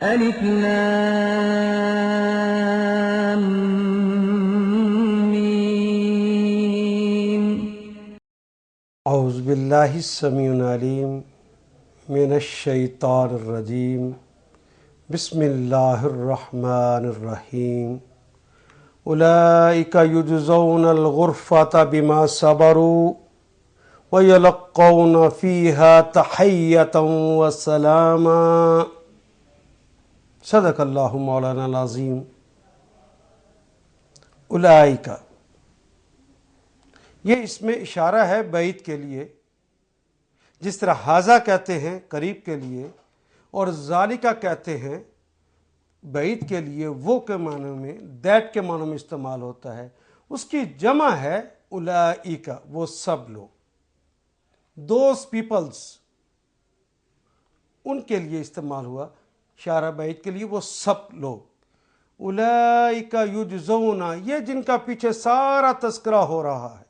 ألف لام ميم. اعوذ باللہ السمیع العلیم من الشیطان الرجیم. بسم اللہ الرحمن الرحیم. اولئک یجزون الغرفة بما صبروا ویلقون فیہا تحیۃ وسلاما. صدق اللہ مولانا العظیم. اولئک، یہ اس میں اشارہ ہے بعید کے لیے، جس طرح ھذا کہتے ہیں قریب کے لیے اور ذالکہ کہتے ہیں بعید کے لیے، وہ کے معنی میں دیٹ کے معنی میں استعمال ہوتا ہے. اس کی جمع ہے اولئک، وہ سب لوگ، دوز پیپلز، ان کے لیے استعمال ہوا اشارہ بعید کے لیے، وہ سب لوگ. اولئک یجزون، یہ جن کا پیچھے سارا تذکرہ ہو رہا ہے،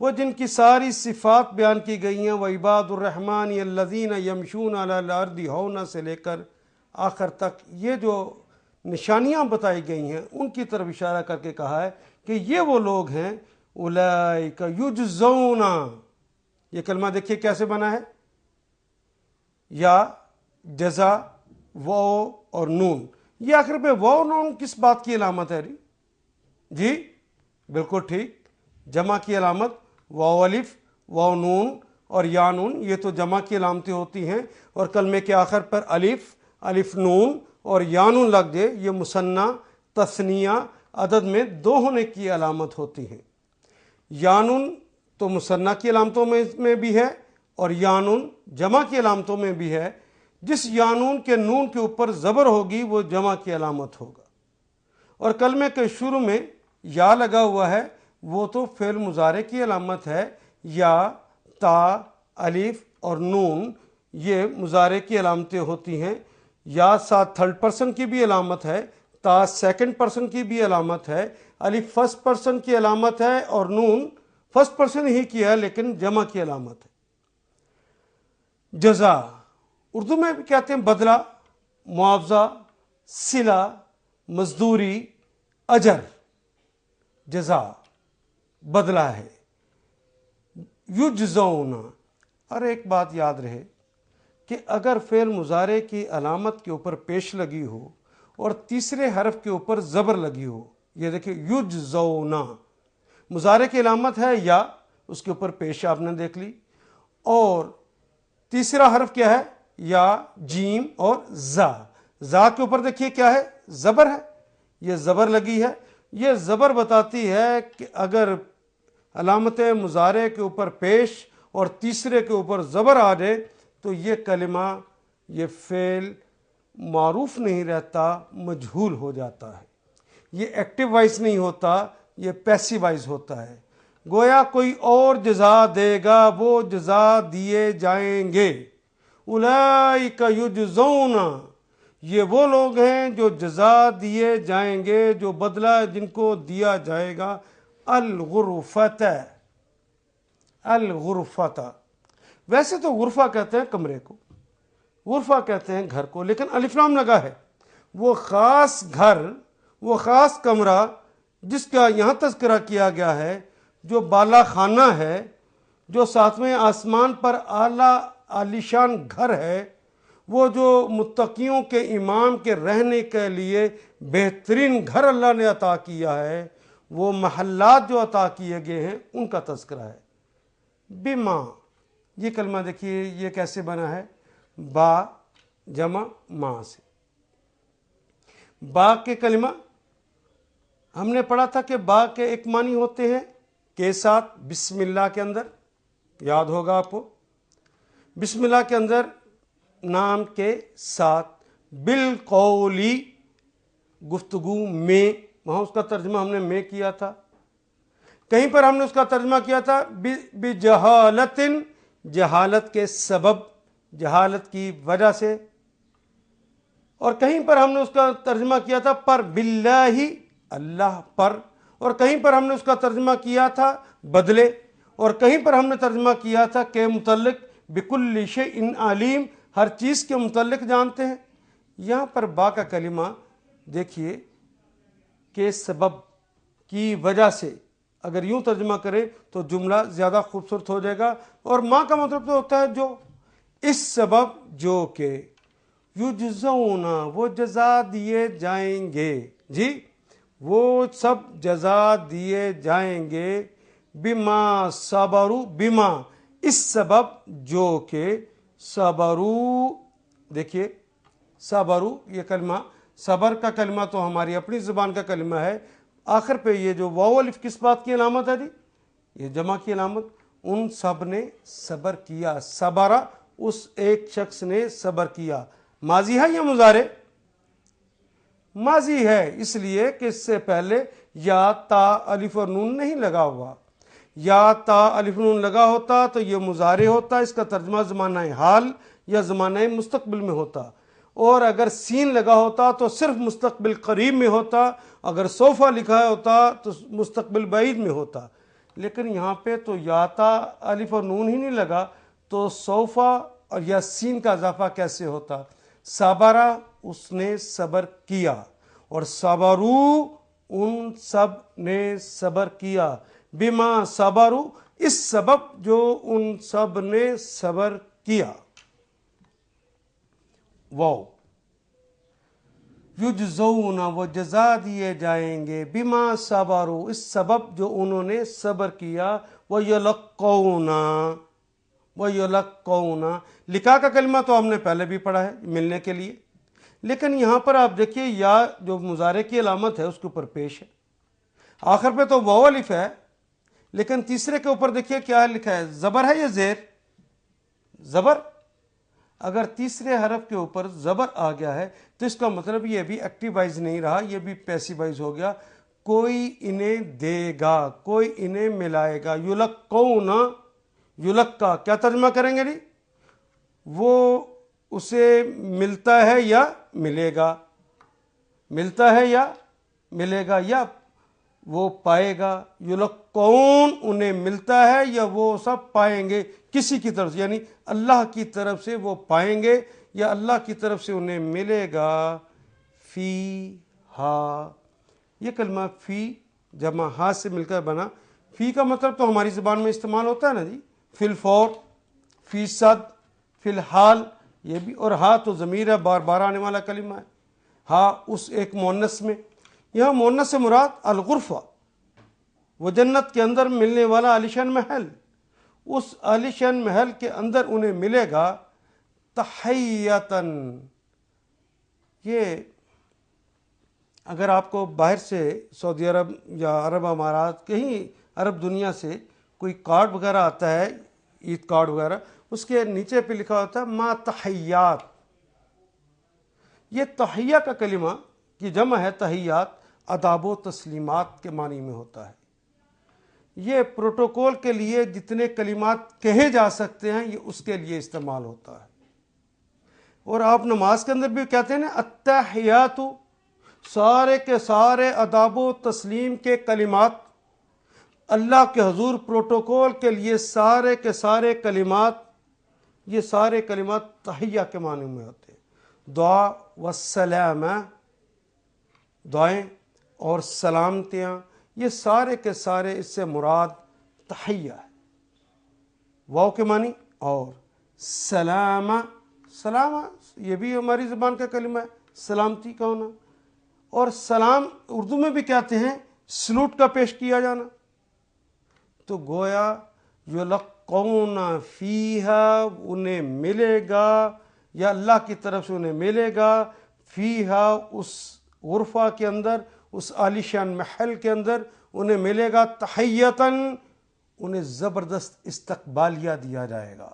وہ جن کی ساری صفات بیان کی گئی ہیں، وعباد الرحمن الذین یمشون علی الارض ہونا سے لے کر آخر تک، یہ جو نشانیاں بتائی گئی ہیں ان کی طرف اشارہ کر کے کہا ہے کہ یہ وہ لوگ ہیں. اولئک یجزون، یہ کلمہ دیکھیے کیسے بنا ہے، یا جزا واو اور نون. یہ آخر پہ واو نون کس بات کی علامت ہے؟ جی بالکل ٹھیک، جمع کی علامت واو الف، واو نون اور یا نون، یہ تو جمع کی علامتیں ہوتی ہیں. اور کلمے کے آخر پر الف، الف نون اور یا نون لگ جائے، یہ مثنیٰ تثنیہ عدد میں دو ہونے کی علامت ہوتی ہیں. یا نون تو مثنیٰ کی علامتوں میں بھی ہے اور یا نون جمع کی علامتوں میں بھی ہے. جس یا نون کے نون کے اوپر زبر ہوگی وہ جمع کی علامت ہوگا. اور کلمے کے شروع میں یا لگا ہوا ہے، وہ تو فعل مضارع کی علامت ہے. یا، تا، الف اور نون یہ مضارع کی علامتیں ہوتی ہیں. یا ساتھ تھرڈ پرسن کی بھی علامت ہے، تا سیکنڈ پرسن کی بھی علامت ہے، الف فرسٹ پرسن کی علامت ہے اور نون فرسٹ پرسن ہی کی ہے لیکن جمع کی علامت ہے. جزا اردو میں بھی کہتے ہیں بدلہ، معاوضہ، صلہ، مزدوری، اجر. جزا بدلہ ہے. یجزون، اور ایک بات یاد رہے کہ اگر فعل مضارع کی علامت کے اوپر پیش لگی ہو اور تیسرے حرف کے اوپر زبر لگی ہو، یہ دیکھیں یجزون، مضارع کی علامت ہے یا، اس کے اوپر پیش آپ نے دیکھ لی، اور تیسرا حرف کیا ہے، یا، جیم اور زا. زا کے اوپر دیکھیے کیا ہے، زبر ہے، یہ زبر لگی ہے. یہ زبر بتاتی ہے کہ اگر علامت مضارع کے اوپر پیش اور تیسرے کے اوپر زبر آ جائے تو یہ کلمہ، یہ فعل معروف نہیں رہتا، مجہول ہو جاتا ہے. یہ ایکٹیو وائز نہیں ہوتا، یہ پیسیو وائز ہوتا ہے. گویا کوئی اور جزا دے گا، وہ جزا دیے جائیں گے. اولئک یجزون، یہ وہ لوگ ہیں جو جزا دیے جائیں گے، جو بدلہ جن کو دیا جائے گا. الغرفۃ، الغرفۃ، ویسے تو غرفہ کہتے ہیں کمرے کو، غرفہ کہتے ہیں گھر کو، لیکن الف لام لگا ہے. وہ خاص گھر، وہ خاص کمرہ جس کا یہاں تذکرہ کیا گیا ہے، جو بالا خانہ ہے، جو ساتویں آسمان پر اعلیٰ عالیشان گھر ہے، وہ جو متقیوں کے امام کے رہنے کے لیے بہترین گھر اللہ نے عطا کیا ہے، وہ محلات جو عطا کیے گئے ہیں ان کا تذکرہ ہے. بما، یہ کلمہ دیکھیے یہ کیسے بنا ہے، با جمع ماں سے. با کے کلمہ ہم نے پڑھا تھا کہ با کے ایک معنی ہوتے ہیں کے ساتھ، بسم اللہ کے اندر، یاد ہوگا آپ کو، بسم اللہ کے اندر نام کے ساتھ، بالقولی گفتگو میں، وہاں اس کا ترجمہ ہم نے میں کیا تھا. کہیں پر ہم نے اس کا ترجمہ کیا تھا بجہالت، جہالت کے سبب، جہالت کی وجہ سے. اور کہیں پر ہم نے اس کا ترجمہ کیا تھا پر باللہ، اللہ پر. اور کہیں پر ہم نے اس کا ترجمہ کیا تھا بدلے. اور کہیں پر ہم نے ترجمہ کیا تھا کہ متعلق بکل شیء علیم، ہر چیز کے متعلق جانتے ہیں. یہاں پر با کا کلمہ دیکھیے کہ سبب کی وجہ سے، اگر یوں ترجمہ کریں تو جملہ زیادہ خوبصورت ہو جائے گا، اور ما کا مطلب تو ہوتا ہے جو، اس سبب جو کہ یجزون وہ جزا دیے جائیں گے، جی وہ سب جزا دیے جائیں گے، بما صبروا، بما اس سبب جو کہ صبروا، دیکھیے صبروا یہ کلمہ، صبر کا کلمہ تو ہماری اپنی زبان کا کلمہ ہے، آخر پہ یہ جو واو الف کس بات کی علامت ہے جی؟ یہ جمع کی علامت، ان سب نے صبر کیا، صبرا اس ایک شخص نے صبر کیا، ماضی ہے یا مضارع؟ ماضی ہے، اس لیے کہ اس سے پہلے یا تا الف اور نون نہیں لگا ہوا، یا تا الف نون لگا ہوتا تو یہ مضارع ہوتا، اس کا ترجمہ زمانہ حال یا زمانہ مستقبل میں ہوتا، اور اگر سین لگا ہوتا تو صرف مستقبل قریب میں ہوتا، اگر سوفا لکھا ہوتا تو مستقبل بعید میں ہوتا، لیکن یہاں پہ تو یا تا الف اور نون ہی نہیں لگا، تو سوفا اور یا سین کا اضافہ کیسے ہوتا؟ صبرا اس نے صبر کیا، اور صبروا ان سب نے صبر کیا، بما صبروا اس سبب جو ان سب نے صبر کیا، واو یجزون وہ جزا دیے جائیں گے، بما صبروا اس سبب جو انہوں نے صبر کیا، وَيُلَقَّوْنَ لکھا کا کلمہ تو ہم نے پہلے بھی پڑھا ہے ملنے کے لیے، لیکن یہاں پر آپ دیکھیے یا جو مضارع کی علامت ہے اس کے اوپر پیش ہے، آخر پہ تو واو الف ہے، لیکن تیسرے کے اوپر دیکھیے کیا لکھا ہے، زبر ہے یا زیر؟ زبر، اگر تیسرے حرف کے اوپر زبر آ گیا ہے تو اس کا مطلب یہ بھی ایکٹیوائز نہیں رہا، یہ بھی پیسیوائز ہو گیا، کوئی انہیں دے گا، کوئی انہیں ملائے گا، یلقون یلقا کیا ترجمہ کریں گے جی؟ وہ اسے ملتا ہے یا ملے گا، ملتا ہے یا ملے گا، یا وہ پائے گا، یلقون انہیں ملتا ہے یا وہ سب پائیں گے کسی کی طرف سے، یعنی اللہ کی طرف سے وہ پائیں گے یا اللہ کی طرف سے انہیں ملے گا، فی ہا یہ کلمہ فی جمع ہا سے مل کر بنا، فی کا مطلب تو ہماری زبان میں استعمال ہوتا ہے نا جی، فی الفور، فی صد، فی الحال، یہ بھی، اور ہا تو ضمیر ہے، بار بار آنے والا کلمہ ہے، ہا اس ایک مؤنث میں، یہاں مؤنث سے مراد الغرفہ، وہ جنت کے اندر ملنے والا عالیشان محل، اس عالیشان محل کے اندر انہیں ملے گا تحیتاً، یہ اگر آپ کو باہر سے سعودی عرب یا عرب امارات کہیں عرب دنیا سے کوئی کارڈ وغیرہ آتا ہے، عید کارڈ وغیرہ، اس کے نیچے پہ لکھا ہوتا ہے ما تحیات، یہ تحیہ کا کلمہ کی جمع ہے تحیات، آداب و تسلیمات کے معنی میں ہوتا ہے، یہ پروٹوکول کے لیے جتنے کلمات کہے جا سکتے ہیں یہ اس کے لیے استعمال ہوتا ہے، اور آپ نماز کے اندر بھی کہتے ہیں نا التحیات، سارے کے سارے آداب و تسلیم کے کلمات اللہ کے حضور پروٹوکول کے لیے، سارے کے سارے کلمات، یہ سارے کلمات تحیہ کے معنی میں ہوتے ہیں، دعا والسلام، دعائیں اور سلامتیاں، یہ سارے کے سارے اس سے مراد تحیہ ہے، واو کے معنی، اور سلام، سلام یہ بھی ہماری زبان کا کلمہ ہے، سلامتی کا ہونا، اور سلام اردو میں بھی کہتے ہیں سلوٹ کا پیش کیا جانا، تو گویا یلقون فیہا انہیں ملے گا یا اللہ کی طرف سے انہیں ملے گا، فیہا اس غرفہ کے اندر، اس عالیشان محل کے اندر انہیں ملے گا تحیتاً، انہیں زبردست استقبالیہ دیا جائے گا،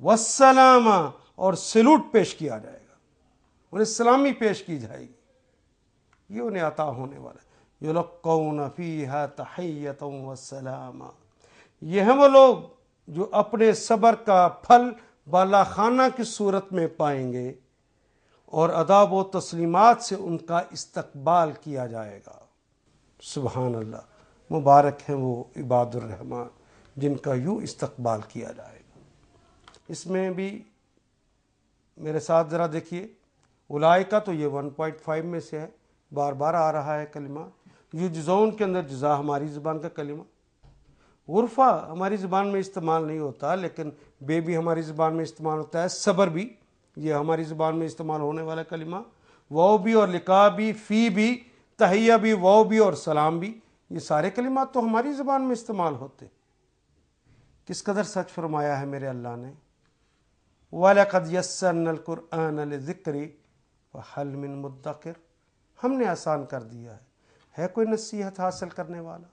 والسلام اور سلوٹ پیش کیا جائے گا، انہیں سلامی پیش کی جائے گی، یہ انہیں عطا ہونے والا ہے، یلقون فیہا تحیتاً والسلام، یہ ہیں وہ لوگ جو اپنے صبر کا پھل بالا خانہ کی صورت میں پائیں گے، اور آداب و تسلیمات سے ان کا استقبال کیا جائے گا، سبحان اللہ، مبارک ہیں وہ عباد الرحمن جن کا یوں استقبال کیا جائے گا۔ اس میں بھی میرے ساتھ ذرا دیکھیے، اولائکا تو یہ 1.5 میں سے ہے، بار بار آ رہا ہے کلمہ۔ یجزون کے اندر جزا ہماری زبان کا کلمہ، غرفہ ہماری زبان میں استعمال نہیں ہوتا، لیکن بے بھی ہماری زبان میں استعمال ہوتا ہے، صبر بھی یہ ہماری زبان میں استعمال ہونے والا کلمہ، واو بھی اور لقاء بھی، فی بھی، تحیہ بھی، واو بھی اور سلام بھی، یہ سارے کلمات تو ہماری زبان میں استعمال ہوتے۔ کس قدر سچ فرمایا ہے میرے اللہ نے، وَلَقَدْ يَسَّرْنَا الْقُرْآنَ لِلذِّكْرِ فَهَلْ مِن مُدَّكِرٍ، ہم نے آسان کر دیا ہے کوئی نصیحت حاصل کرنے والا؟